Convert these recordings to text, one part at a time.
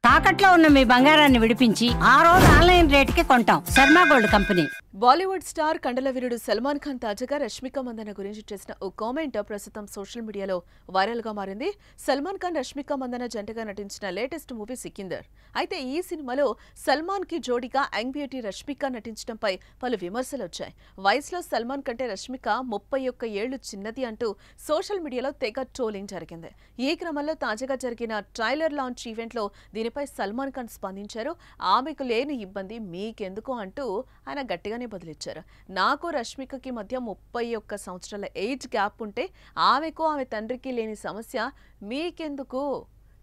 తాకట్లో ఉన్న మీ బంగారాన్ని విడిపించి ఆ రోజు ఆన్లైన్ రేటుకి కొంటాం. Sharma gold company. Bollywood star కండలవీరుడు సల్మాన్ ఖాన్ తాజాగా రష్మిక మందన గురించి చేసిన ఓ కామెంట్ ప్రస్తుతం సోషల్ మీడియాలో వైరల్ గా మారింది. సల్మాన్ ఖాన్ రష్మిక మందన జంటగా నటించిన లేటెస్ట్ మూవీ సికిందర్. అయితే ఈ సినిమాలో సల్మాన్ కి జోడీగా యంగ్ బ్యూటీ రష్మిక నటించడంపై పలు విమర్శలు వచ్చాయి. వయసులో సల్మాన్ కంటే రష్మిక 31 ఏళ్లు చిన్నది అంటూ సోషల్ మీడియాలో తెగ ట్రోలింగ్ జరిగింది. ఈ క్రమంలో తాజాగా జరిగిన ట్రైలర్ లాంచ్ ఈవెంట్ లో దీనిపై సల్మాన్ ఖాన్ స్పందించారు. ఆమెకు లేని ఇబ్బంది మీకెందుకు అంటూ ఆయన గట్టిగానే బదులిచ్చారు. నాకు రష్మికకి మధ్య 31 సంవత్సరాల ఏజ్ గ్యాప్ ఉంటే ఆమెకు ఆమె తండ్రికి లేని సమస్య మీకెందుకు?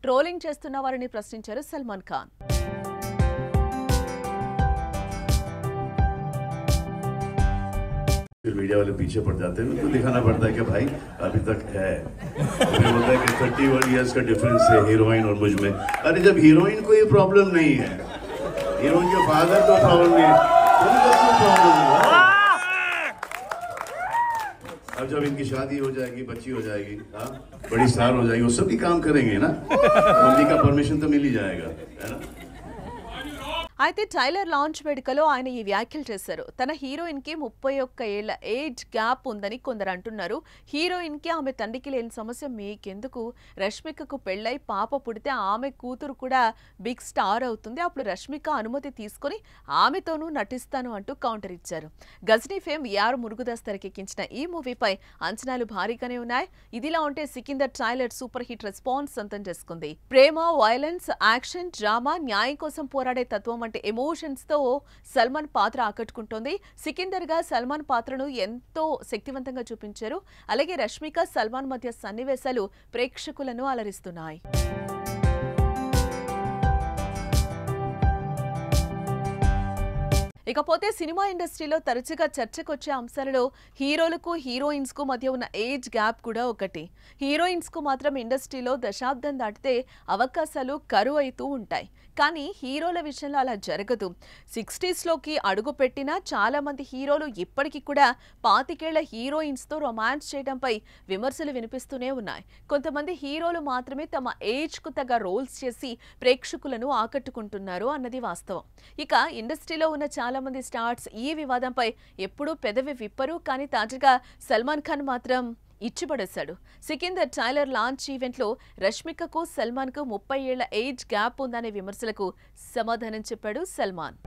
ట్రోలింగ్ చేస్తున్న వారిని ప్రశ్నించారు సల్మాన్ ఖాన్. फिर मीडिया वाले पीछे पड़ जाते हैं, उनको दिखाना पड़ता है कि भाई अभी तक है। उन्हें होता है कि 31 इयर्स का डिफरेंस है हीरोइन और मुझ में। अरे जब हीरोइन को ये प्रॉब्लम नहीं है, हीरोइन के फादर को प्रॉब्लम नहीं है, उनको क्यों प्रॉब्लम होगा? अब जब इनकी शादी हो जाएगी, बच्ची हो जाएगी, हाँ बड़ी स्टार हो जाएगी, वो सभी काम करेंगे ना, मम्मी का परमिशन तो मिल ही जाएगा, है ना। అయితే ట్రైలర్ లాంచ్ వేడుకలో ఆయన ఈ వ్యాఖ్యలు చేశారు. తన హీరోయిన్ కి 31 ఏళ్ల ఏజ్ గ్యాప్ ఉందని కొందరు అంటున్నారు. హీరోయిన్ కి ఆమె తండ్రికి లేని సమస్య మీకెందుకు? రష్మికకు పెళ్లై పాప పుడితే ఆమె కూతురు కూడా బిగ్ స్టార్ అవుతుంది. అప్పుడు రష్మిక అనుమతి తీసుకుని ఆమెతోనూ నటిస్తాను అంటూ కౌంటర్ ఇచ్చారు. గజనీ ఫేమ్ యార్ మురుగుదాస్ తెరకెక్కించిన ఈ మూవీపై అంచనాలు భారీగానే ఉన్నాయి. ఇదిలా ఉంటే Sikandar trailer super hit response సొంతం చేసుకుంది. ప్రేమ, వైలెన్స్, యాక్షన్, డ్రామా, న్యాయం కోసం పోరాడే తత్వం ఎమోషన్స్ తో సల్మాన్ పాత్ర ఆకట్టుకుంటోంది. సికిందర్ గా సల్మాన్ పాత్రను ఎంతో శక్తివంతంగా చూపించారు. అలాగే రష్మిక, సల్మాన్ మధ్య సన్నివేశాలు ప్రేక్షకులను అలరిస్తున్నాయి. ఇకపోతే సినిమా ఇండస్ట్రీలో తరచుగా చర్చకొచ్చే అంశాలలో హీరోలకు హీరోయిన్స్ కు మధ్య ఉన్న ఏజ్ గ్యాప్ కూడా ఒకటి. హీరోయిన్స్ కు మాత్రం ఇండస్ట్రీలో దశాబ్దం దాటితే అవకాశాలు కరువు అవుతూ ఉంటాయి. కానీ హీరోల విషయంలో అలా జరగదు. 60s లోకి అడుగు పెట్టినా చాలా మంది హీరోలు ఇప్పటికీ కూడా 25 ఏళ్ల హీరోయిన్స్ తో రొమాన్స్ చేయడంపై విమర్శలు వినిపిస్తూనే ఉన్నాయి. కొంతమంది హీరోలు మాత్రమే తమ ఏజ్ కు తగ్గ రోల్స్ చేసి ప్రేక్షకులను ఆకట్టుకుంటున్నారు అన్నది వాస్తవం. ఇక ఇండస్ట్రీలో ఉన్న చాలా మంది స్టార్స్ ఈ వివాదంపై ఎప్పుడూ పెదవి విప్పరు. కానీ తాజాగా సల్మాన్ ఖాన్ మాత్రం ఇచ్చిపడేశాడు. సికిందర్ ట్రైలర్ లాంచ్ ఈవెంట్లో రష్మికకు, సల్మాన్ కు 30 ఏళ్ల ఏజ్ గ్యాప్ ఉందనే విమర్శలకు సమాధానం చెప్పాడు సల్మాన్.